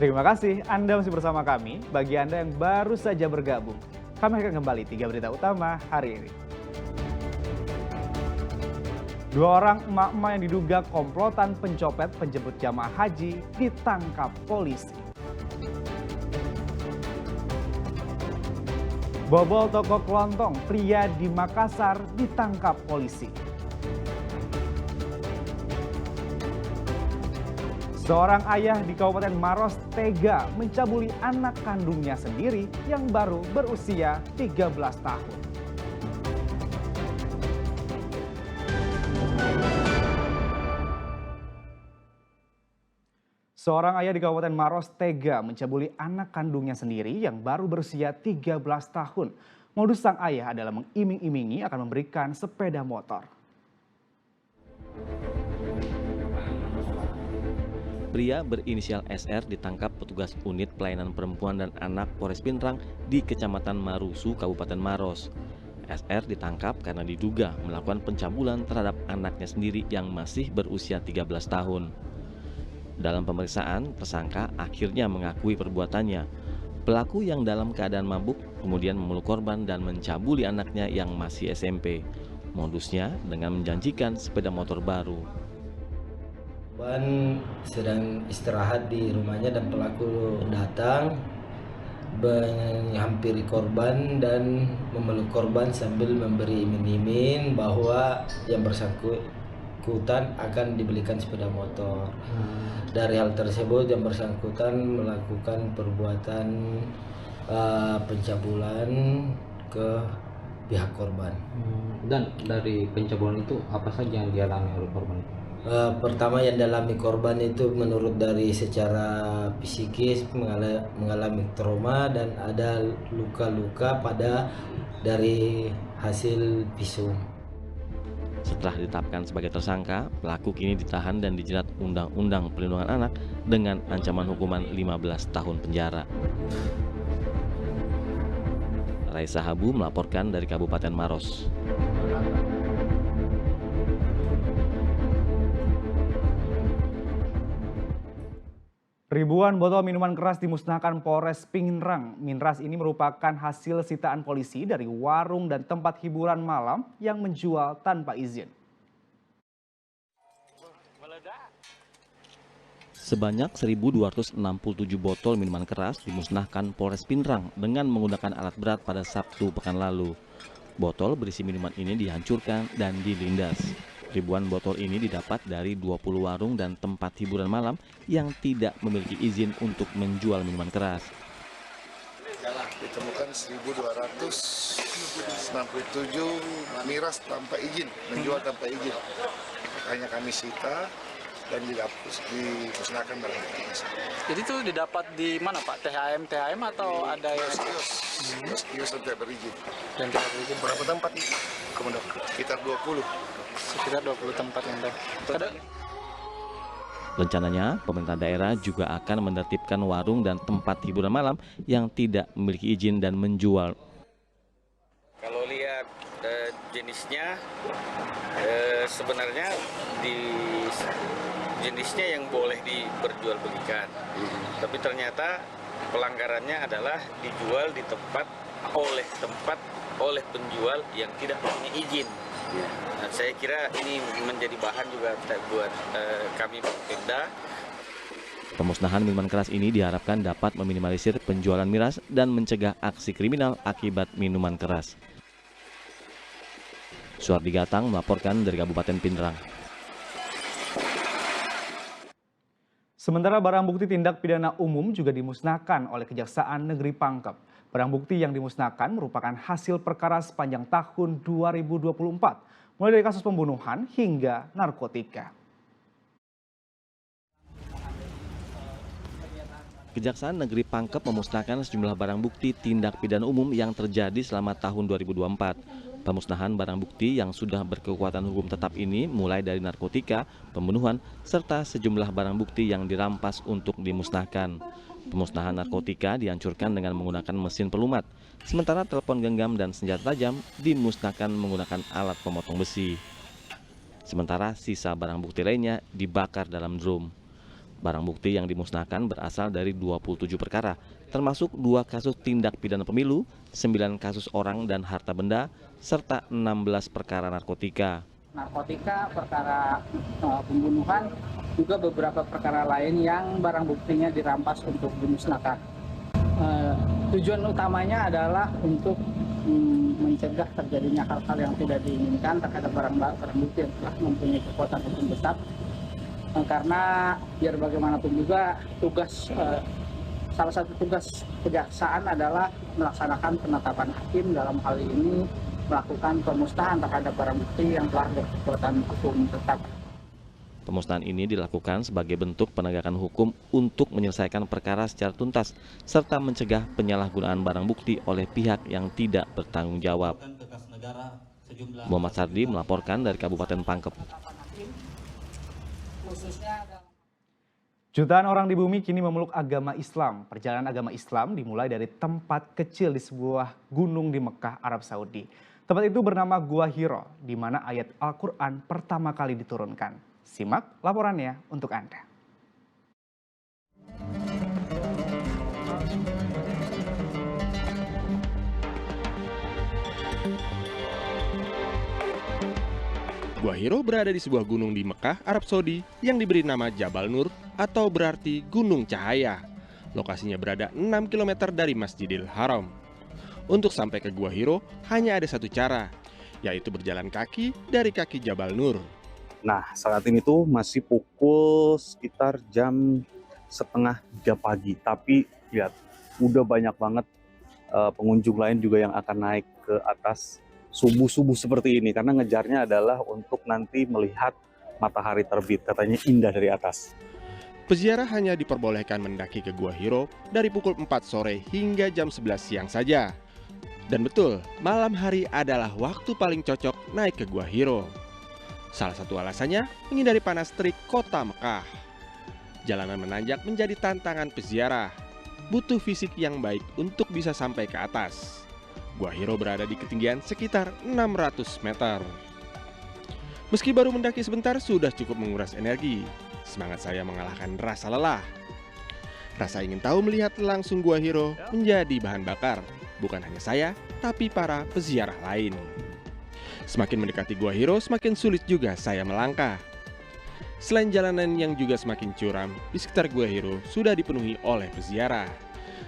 Terima kasih Anda masih bersama kami. Bagi Anda yang baru saja bergabung, kami akan kembali 3 berita utama hari ini. Dua orang emak-emak yang diduga komplotan pencopet penjemput jamaah haji ditangkap polisi. Bobol toko kelontong pria di Makassar ditangkap polisi. Seorang ayah di Kabupaten Maros tega mencabuli anak kandungnya sendiri yang baru berusia 13 tahun. Seorang ayah di Kabupaten Maros tega mencabuli anak kandungnya sendiri yang baru berusia 13 tahun. Modus sang ayah adalah mengiming-imingi akan memberikan sepeda motor. Pria berinisial SR ditangkap petugas unit pelayanan perempuan dan anak Polres Pindrang di Kecamatan Marusu, Kabupaten Maros. SR ditangkap karena diduga melakukan pencabulan terhadap anaknya sendiri yang masih berusia 13 tahun. Dalam pemeriksaan, tersangka akhirnya mengakui perbuatannya. Pelaku yang dalam keadaan mabuk kemudian memeluk korban dan mencabuli anaknya yang masih SMP. Modusnya dengan menjanjikan sepeda motor baru. Korban sedang istirahat di rumahnya dan pelaku datang menghampiri korban dan memeluk korban sambil memberi iming-iming bahwa yang bersangkutan akan dibelikan sepeda motor. Dari hal tersebut yang bersangkutan melakukan perbuatan pencabulan ke pihak korban. Dan dari pencabulan itu apa saja yang dialami oleh korban? Pertama yang dialami korban itu menurut dari secara psikis mengalami trauma dan ada luka-luka pada dari hasil visum. Setelah ditetapkan sebagai tersangka, pelaku kini ditahan dan dijerat Undang-Undang Perlindungan Anak dengan ancaman hukuman 15 tahun penjara. Raisa Habu melaporkan dari Kabupaten Maros. Ribuan botol minuman keras dimusnahkan Polres Pindrang. Miras ini merupakan hasil sitaan polisi dari warung dan tempat hiburan malam yang menjual tanpa izin. Sebanyak 1.267 botol minuman keras dimusnahkan Polres Pindrang dengan menggunakan alat berat pada Sabtu pekan lalu. Botol berisi minuman ini dihancurkan dan dilindas. Ribuan botol ini didapat dari 20 warung dan tempat hiburan malam yang tidak memiliki izin untuk menjual minuman keras. Ditemukan 1.267 miras tanpa izin, menjual tanpa izin. Makanya kami sita dan dimusnahkan barang bukti. Jadi itu didapat di mana Pak? THM atau ada yang Kios tidak berizin. yang tidak berizin? Berapa tempat itu? Sekitar 20. Sekitar 20 tempat yang ada. Rencananya, pemerintah daerah juga akan menertibkan warung dan tempat hiburan malam yang tidak memiliki izin dan menjual. Kalau lihat jenisnya, sebenarnya di jenisnya yang boleh diperjualbelikan, tapi ternyata pelanggarannya adalah dijual di tempat oleh penjual yang tidak punya izin. Nah, saya kira ini menjadi bahan juga buat kami Pemda. Pemusnahan minuman keras ini diharapkan dapat meminimalisir penjualan miras dan mencegah aksi kriminal akibat minuman keras. Suardi Gatang melaporkan dari Kabupaten Pindrang. Sementara barang bukti tindak pidana umum juga dimusnahkan oleh Kejaksaan Negeri Pangkep. Barang bukti yang dimusnahkan merupakan hasil perkara sepanjang tahun 2024, mulai dari kasus pembunuhan hingga narkotika. Kejaksaan Negeri Pangkep memusnahkan sejumlah barang bukti tindak pidana umum yang terjadi selama tahun 2024. Pemusnahan barang bukti yang sudah berkekuatan hukum tetap ini mulai dari narkotika, pembunuhan, serta sejumlah barang bukti yang dirampas untuk dimusnahkan. Pemusnahan narkotika dihancurkan dengan menggunakan mesin pelumat, sementara telepon genggam dan senjata tajam dimusnahkan menggunakan alat pemotong besi. Sementara sisa barang bukti lainnya dibakar dalam drum. Barang bukti yang dimusnahkan berasal dari 27 perkara, termasuk 2 kasus tindak pidana pemilu, 9 kasus orang dan harta benda, serta 16 perkara narkotika. Narkotika, perkara pembunuhan, juga beberapa perkara lain yang barang buktinya dirampas untuk dimusnahkan. Tujuan utamanya adalah untuk mencegah terjadinya hal-hal yang tidak diinginkan terhadap barang bukti yang telah mempunyai kekuatan hukum tetap. Karena biar bagaimanapun juga salah satu tugas kejaksaan adalah melaksanakan penetapan hakim, dalam hal ini melakukan pemusnahan terhadap barang bukti yang telah berkekuatan hukum tetap. Pemusnahan ini dilakukan sebagai bentuk penegakan hukum untuk menyelesaikan perkara secara tuntas serta mencegah penyalahgunaan barang bukti oleh pihak yang tidak bertanggung jawab. Muhammad Sardi melaporkan dari Kabupaten Pangkep. Jutaan orang di bumi kini memeluk agama Islam. Perjalanan agama Islam dimulai dari tempat kecil di sebuah gunung di Mekah, Arab Saudi. Tempat itu bernama Gua Hiro, di mana ayat Al-Quran pertama kali diturunkan. Simak laporannya untuk Anda. Gua Hiro berada di sebuah gunung di Mekah, Arab Saudi yang diberi nama Jabal Nur atau berarti Gunung Cahaya. Lokasinya berada 6 km dari Masjidil Haram. Untuk sampai ke Gua Hiro hanya ada satu cara, yaitu berjalan kaki dari kaki Jabal Nur. Nah, saat ini tuh masih pukul sekitar jam setengah 3 pagi. Tapi lihat, udah banyak banget pengunjung lain juga yang akan naik ke atas subuh-subuh seperti ini, karena ngejarnya adalah untuk nanti melihat matahari terbit, katanya indah dari atas. Peziarah hanya diperbolehkan mendaki ke Gua Hiro dari pukul 4 sore hingga jam 11 siang saja. Dan betul, malam hari adalah waktu paling cocok naik ke Gua Hiro. Salah satu alasannya menghindari panas terik kota Mekah. Jalanan menanjak menjadi tantangan peziarah. Butuh fisik yang baik untuk bisa sampai ke atas. Gua Hiro berada di ketinggian sekitar 600 meter. Meski baru mendaki sebentar, sudah cukup menguras energi. Semangat saya mengalahkan rasa lelah. Rasa ingin tahu melihat langsung Gua Hiro menjadi bahan bakar. Bukan hanya saya, tapi para peziarah lain. Semakin mendekati Gua Hiro, semakin sulit juga saya melangkah. Selain jalanan yang juga semakin curam, di sekitar Gua Hiro sudah dipenuhi oleh peziarah.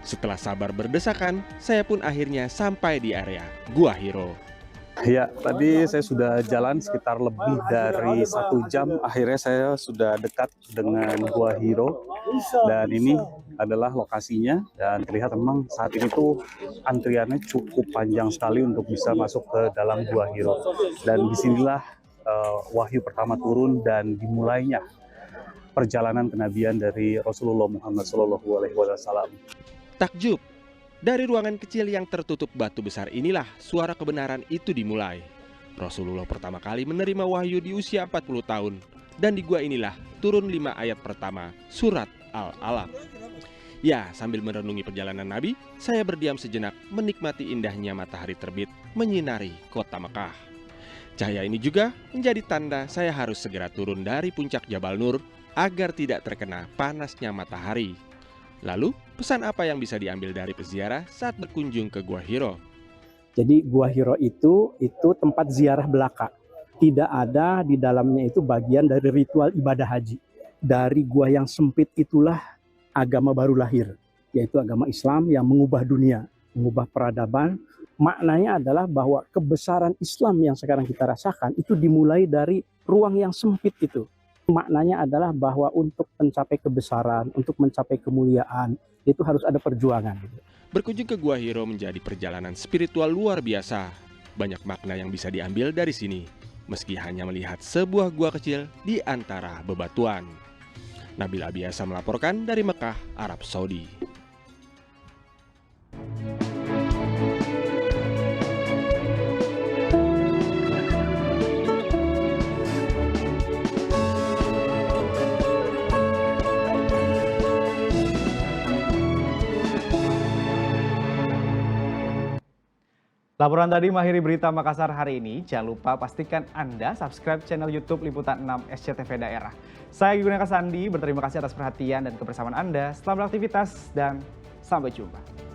Setelah sabar berdesakan, saya pun akhirnya sampai di area Gua Hiro. Ya, tadi saya sudah jalan sekitar lebih dari 1 jam. Akhirnya saya sudah dekat dengan Gua Hiro. Dan ini adalah lokasinya. Dan terlihat memang saat ini tuh antriannya cukup panjang sekali untuk bisa masuk ke dalam Gua Hiro. Dan disinilah wahyu pertama turun dan dimulainya perjalanan kenabian dari Rasulullah Muhammad SAW. Takjub, dari ruangan kecil yang tertutup batu besar inilah suara kebenaran itu dimulai. Rasulullah pertama kali menerima wahyu di usia 40 tahun. Dan di gua inilah turun 5 ayat pertama surat Al-Alaq. Ya, sambil merenungi perjalanan Nabi, saya berdiam sejenak menikmati indahnya matahari terbit menyinari kota Mekah. Cahaya ini juga menjadi tanda saya harus segera turun dari puncak Jabal Nur agar tidak terkena panasnya matahari. Lalu, pesan apa yang bisa diambil dari peziarah saat berkunjung ke Gua Hiro? Jadi Gua Hiro itu tempat ziarah belaka. Tidak ada di dalamnya itu bagian dari ritual ibadah haji. Dari gua yang sempit itulah agama baru lahir, yaitu agama Islam yang mengubah dunia, mengubah peradaban. Maknanya adalah bahwa kebesaran Islam yang sekarang kita rasakan itu dimulai dari ruang yang sempit itu. Maknanya adalah bahwa untuk mencapai kebesaran, untuk mencapai kemuliaan, itu harus ada perjuangan. Berkunjung ke Gua Hiro menjadi perjalanan spiritual luar biasa. Banyak makna yang bisa diambil dari sini, meski hanya melihat sebuah gua kecil di antara bebatuan. Nabil Abiasa melaporkan dari Mekah, Arab Saudi. Laporan tadi mengakhiri berita Makassar hari ini. Jangan lupa pastikan Anda subscribe channel YouTube Liputan 6 SCTV Daerah. Saya Gunawan Kasandi, berterima kasih atas perhatian dan kebersamaan Anda. Selamat beraktivitas dan sampai jumpa.